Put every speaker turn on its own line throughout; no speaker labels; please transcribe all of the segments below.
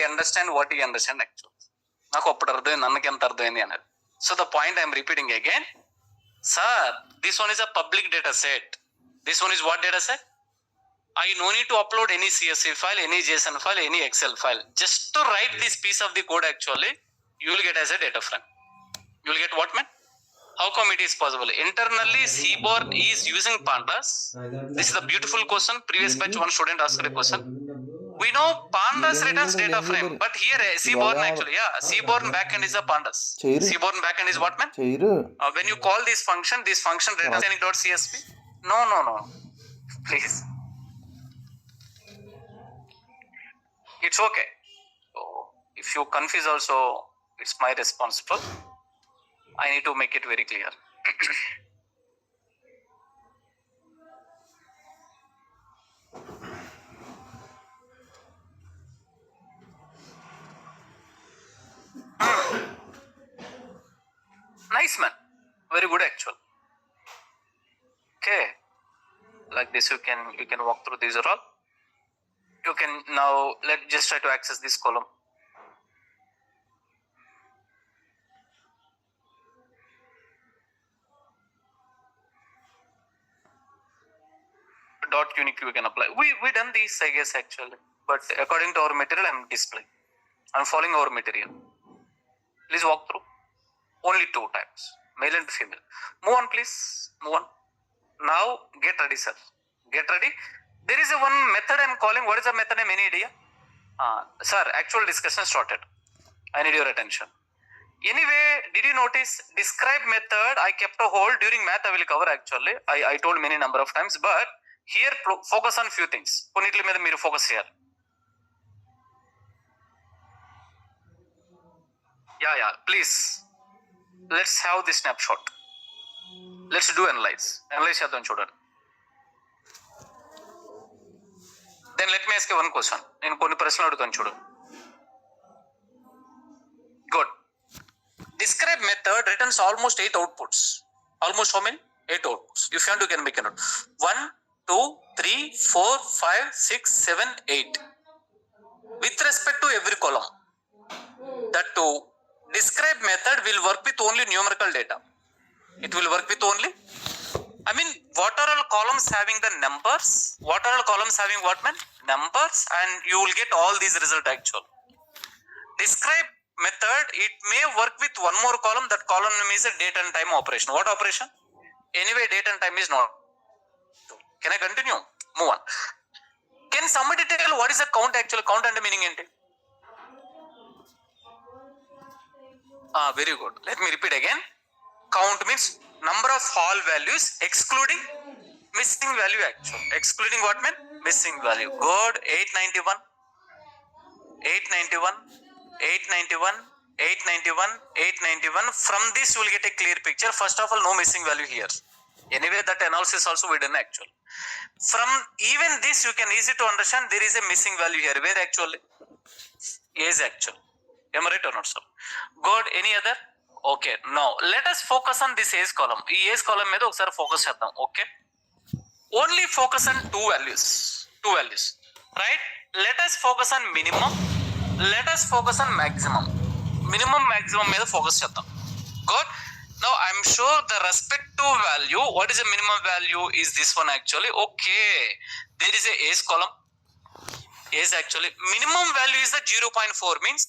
Understand what you understand actual. నాకు అప్పుడు అర్థమైంది, అన్నకి ఎంత అర్థమైంది అనేది. So the point I'm repeating again, sir this one is a public data set. This one is what data set? I no need to upload any CSV file, any JSON file, any Excel file. Just to write this piece of the code actually, you will get as a data frame. You will get what, man? How come it is possible? Internally, Seaborn is using Pandas. This is a beautiful question. Previous batch one student asked a question. We know Pandas returns data frame, but here Seaborn actually, Seaborn backend is a Pandas. Seaborn backend is what, man? When you call this function returns any.csv. No. Please. It's okay. So if you confuse also, it's my responsible. I need to make it very clear. Nice, man. Very good actual. Okay. Like this you can walk through these are all. You can now let's just try to access this column. Dot unique you can apply. We done this, I guess, actually, but according to our material I'm displaying. I'm following our material. Please walk through. Only 2 types, male and female. Move on, please. Move on. Now get ready, sir. Get ready. There is a one method I'm calling. What is the method name? Any idea? Sir, actual discussion started. I need your attention. Anyway, did you notice describe method I kept a hold during math? I will cover actually. I told many number of times, but here focus on few things. Konitli మీద మీరు focus here. Yeah. Please. Let's have this snapshot. Let's do analyze. Analyze చేద్దాం చూడండి. Then let me ask you one question. నేను కొన్ని ప్రశ్నలు అడుగుతాను చూడు. Good. Describe method returns almost 8 outputs. Almost how many? 8 outputs. If you want, you can make a note. 1, 2, 3, 4, 5, 6, 7, 8. With respect to every column. That too, describe method will work with only numerical data. It will work with only, what are all columns having the numbers? What are all columns having what, man? Numbers, and you will get all these result actual. Describe method, it may work with one more column. That column name is a date and time operation. What operation? Anyway, date and time is not. Can I continue? Move on. Can somebody tell what is a count actually? Count and meaning enti? Very good. Let me repeat again. Count means number of all values excluding missing value actually. Excluding what, man? Missing value. Good. 891. 891. From this you will get a clear picture. First of all, no missing value here. Anyway, that analysis also we done actually. From even this you can easy to understand there is a missing value here. Where actually? Is actually. Am I right or not, sir? Good. Any other? Okay. Now let us focus on this age column. ఈ age column మీద ఒకసారి focus చేద్దాం. Okay. Only focus on two values. Right? Let us focus on minimum. Let us focus on maximum. Minimum maximum మీద focus చేద్దాం. Good. Now I'm sure the respective value, what is the minimum value is this one actually. Okay. There is a age column. Age actually. Minimum value is the 0.4 means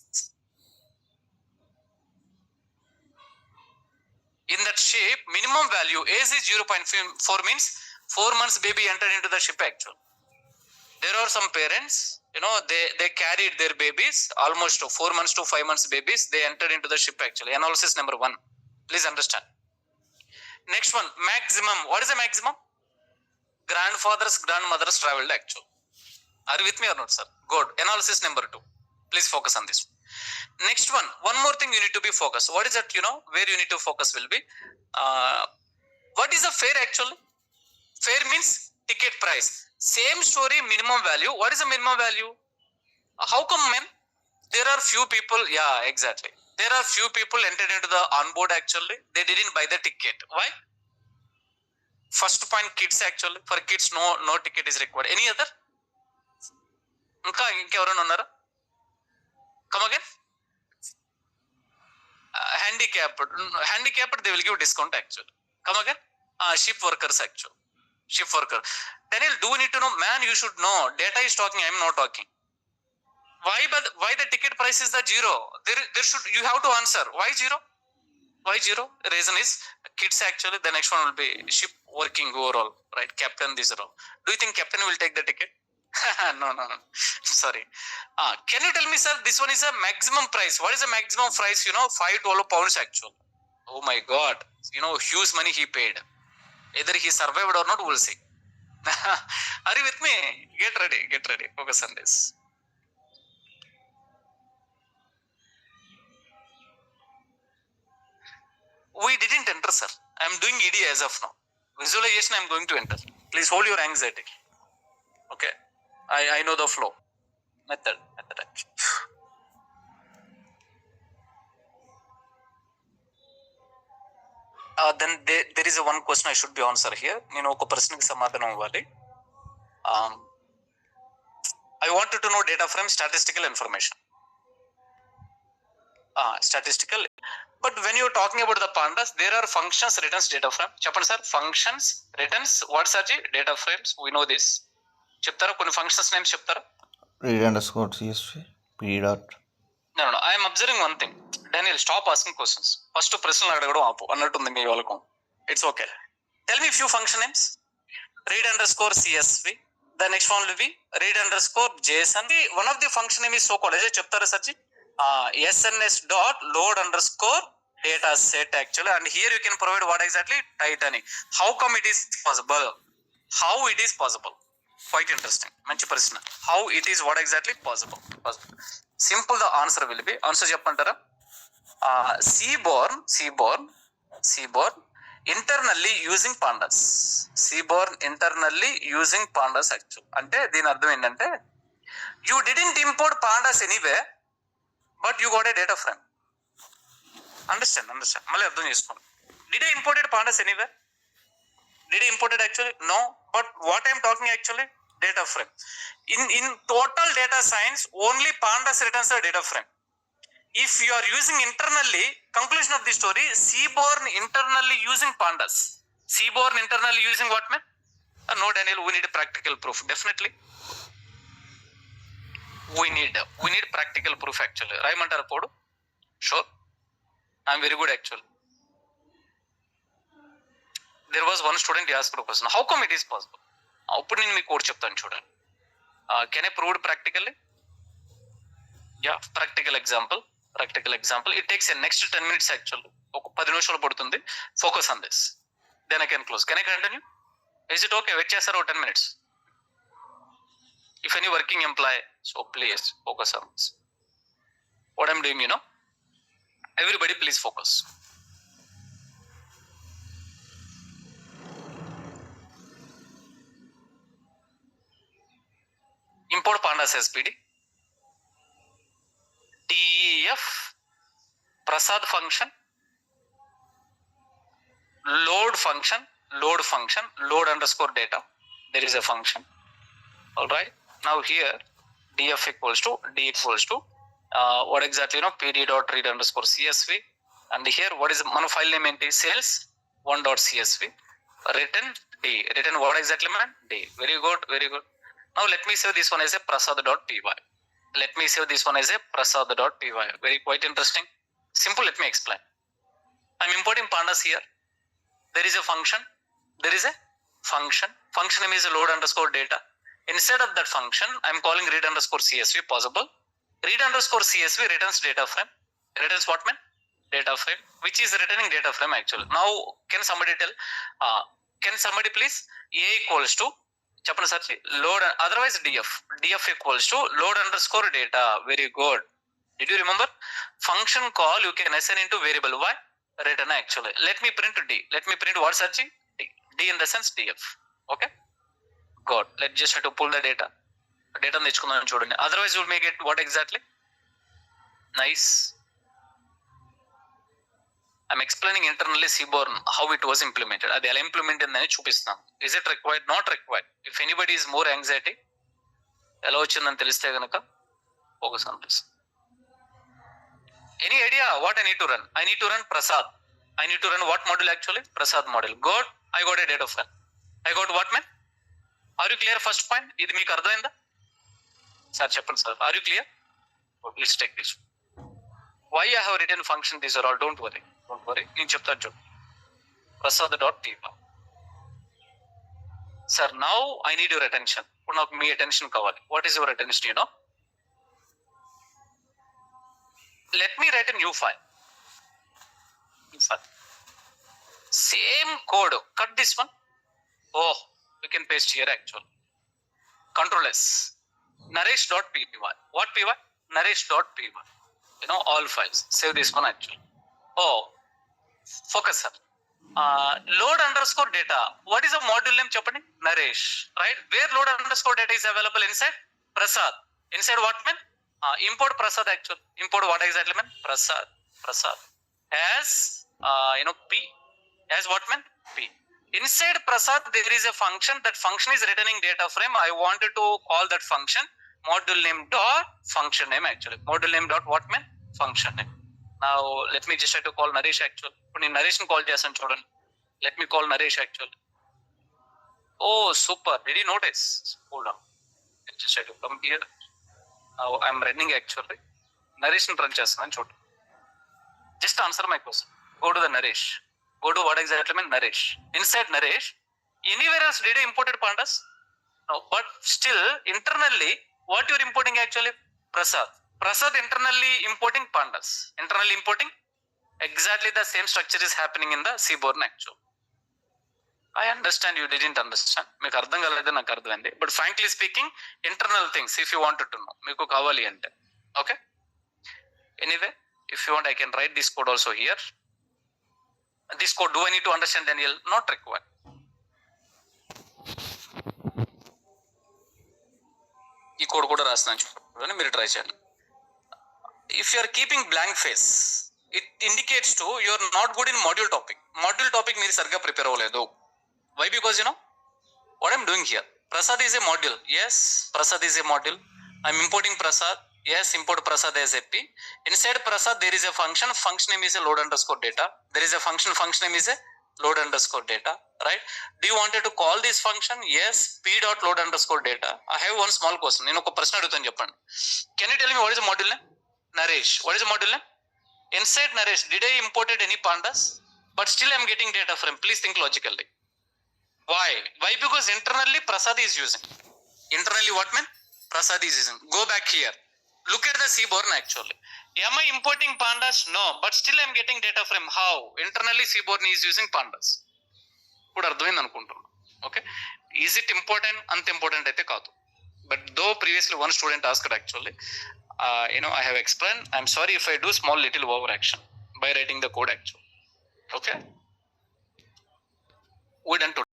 in that shape, minimum value age is 0.4 means 4 months baby entered into the ship actually. There are some parents, they carried their babies almost 4 months to 5 months babies. They entered into the ship actually. Analysis number 1. Please understand. Next one, maximum. What is the maximum? Grandfathers, grandmothers traveled actually. Are you with me or not, sir? Good. Analysis number 2. Please focus on this. Next one more thing you need to be focused. What is that, where you need to focus will be, what is the fare actually? Fare means ticket price. Same story, minimum value. What is the minimum value? How come, man? There are few people, exactly. There are few people entered into the onboard actually. They didn't buy the ticket. Why? First point, kids actually. For kids, no ticket is required. Any other? ఇంకెవరైనా ఉన్నారా? Come again? Handicapped, they will give discount actually. Come again? Ship workers actually. Ship worker. Daniel, do we need to know? Man, you should know. Data is talking, I am not talking. Why the ticket price is the zero? There should, you have to answer. Why zero? Why zero? The reason is kids actually. The next one will be ship working overall, right? Captain this role. Do you think captain will take the ticket? No. Sorry. Can you tell me, sir? This one is a maximum price. What is the maximum price? 512 pounds actually. Oh my God! Huge money he paid. Either he survived or not, we'll see. Are you with me? Get ready. Focus on this. We didn't enter, sir. I am doing ED as of now. Visualization I am going to enter. Please hold your anxiety. Okay. I know the flow. Method. Then there is one question I should be answer here. ఒక ప్రశ్నకి సమాధానం ఇవ్వాలి. I wanted to know data frame statistical information. Statistical. But when you are talking about the pandas, there are functions returns data frame. Chappan sir, functions returns what Sarji? Data frames. We know this. Chaptara కొన్ని functions names chaptara.
Read underscore CSV p dot.
No. I am observing one thing. Daniel, stop asking questions. First ప్రశ్నలు అడగడం ఆపు అన్నట్టుంది మీ వాళ్ళకు. It's okay. Tell me few function names. Read underscore CSV. The next one will be read underscore JSON. One of the function name is so called. చెప్తారా Sarji? SNS dot load underscore data set actually, and here you can provide what exactly? Titanic. How come it is possible? Quite interesting. Manchi prashna. How it is what exactly possible? Simple the answer will be. Answer cheppantara. Seaborn internally using pandas. Seaborn internally using pandas actually. అంటే దీని అర్థం ఏంటంటే you didn't import pandas anywhere, but you got a data frame. Understand. మళ్ళీ అర్థం చేసుకోండి. Did I imported pandas anywhere? Did I imported actually? No. But what I am talking actually? Data frame. In total data science, only pandas returns a data frame. If you are using internally, conclusion of the story, Seaborn internally using pandas. Seaborn internally using what, man? No, Daniel, we need a practical proof. Definitely. We need practical proof actually. Raimantar Podu? Sure. I am very good actually. There was one student he asked a question. How come it is possible? Open in me code chapter children. Can I prove it practically? Yeah, practical example. It takes a next 10 minutes actually. 10 నిమిషాలు పడుతుంది. Focus on this. Then I can close. Can I continue? Is it okay? Wait చేస్తారా 10 minutes? If any working employee, so please focus on this. What I'm doing, everybody please focus. Import pandas SPD. DEF Prasad function. Load function. Load underscore data. There is a function. Alright. Now here df equals to what exactly pd dot read underscore csv, and here what is మన file name ఏంటి? sales 1.csv. Written what exactly, man? D. Very good. Now let me save this one as a prasad.py. Very quite interesting. Simple. Let me explain. I'm importing pandas here. There is a function. Function name is load underscore data. Instead of that function, I'm calling read underscore CSV. Possible. Read underscore CSV returns data frame. Returns what, man? Data frame, which is returning data frame actually. Now, can somebody tell? Can somebody please? A equals to Chapana Sarchi load. Otherwise, df equals to load underscore data. Very good. Did you remember? Function call you can assign into variable y. Return actually. Let me print D. Let me print what, Sarchi? D in the sense df. Okay. God, let's just have to pull the data. Data నేర్చుకుందాం చూడండి. Otherwise you may get what exactly? Nice. I'm explaining internally Seaborn how it was implemented. అది ఎలా implement అయిందని చూపిస్తాను. Is it required? Not required. If anybody is more anxiety, ఎలా వచ్చిందని తెలిస్తే కనుక focus on this. Any idea what I need to run? I need to run Prasad. I need to run what module actually? Prasad module. Got, I got a data frame. I got what man? Are you clear first point? ఇది మీకు అర్థమైందా? Sir చెప్పండి sir. Are you clear? Okay, let's take this. Why I have written function these are all? Don't worry. నేను చెప్తాను చూడు. Prasad.py. Sir, now I need your attention. ఇప్పుడు నాకు మీ attention కావాలి. What is your attention, you know? Let me write a new file. Same code. Cut this one. Oh, we can paste here actually. Control S. Naresh.py. What py? Naresh.py. You know, all files. Save this one actually. Oh, focus sir. Load underscore data. What is the module name? Chapani? Naresh. Right? Where load underscore data is available inside? Prasad. Inside what man? Import Prasad actually. Import what exactly man? Prasad. As P. As what man? P. Inside Prasad there is a function. That function is returning data frame. I wanted to call that function module name dot function name actually. Module name dot what man? Function name. Now let me just try to call Naresh actually. ఇప్పుడు నేను Naresh call చేస్తాను చూడండి. Let me call Naresh actually. Oh super. Did you notice? Hold on. Let's just try to come here. Now I'm running actually. Naresh run చేస్తున్నాను చూడండి. Just answer my question. Go to the Naresh. Go to what exactly mean Naresh. Inside Naresh, anywhere else did you imported pandas? No, but still internally, what you're importing actually? Prasad. Prasad internally importing pandas. Internally importing exactly the same structure is happening in the Seaborn actually. I understand you didn't understand. మీకు అర్థం కాలేదు నాకు అర్థమైంది. But frankly speaking, internal things if you wanted to know. మీకు కావాలి అంటే. Okay? Anyway, if you want, I can write this code also here. This code, do I need to understand Daniel? Not required. ఈ code కూడా రాస్తాను చూడండి, మీరు try చేయండి. If you are keeping blank face, it indicates to you are not good in module topic. Module topic మీరు సరిగ్గా prepare అవ్వలేదు. Why? Because you know what I'm doing here. Prasad is a module. Yes, Prasad is a module. I'm importing Prasad. Yes, import Prasad as a P. Inside Prasad there is a function. Function name is a load underscore data. There is a function. Function name is a load underscore data. Right? Do you wanted to call this function? Yes, P dot load underscore data. I have one small question. నేను ఒక ప్రశ్న అడుగుతాను చెప్పండి. Can you tell me what is the module name? Naresh. What is the module name? Inside Naresh, did I imported any pandas? But still I'm getting data frame. Please think logically. Why? Why? Because internally Prasad is using. Internally what man? Prasad is using. Go back here. Look at the Seaborn actually. Am I importing pandas? No. But still I'm getting data frame. How? Internally Seaborn is using pandas. ఇప్పుడు అర్థమైంది అనుకుంటున్నాను. Okay? Is it important? అంత important అయితే కాదు. But though previously one student asked actually, I have explained. I'm sorry if I do small little overaction by writing the code actually. Okay? We done today.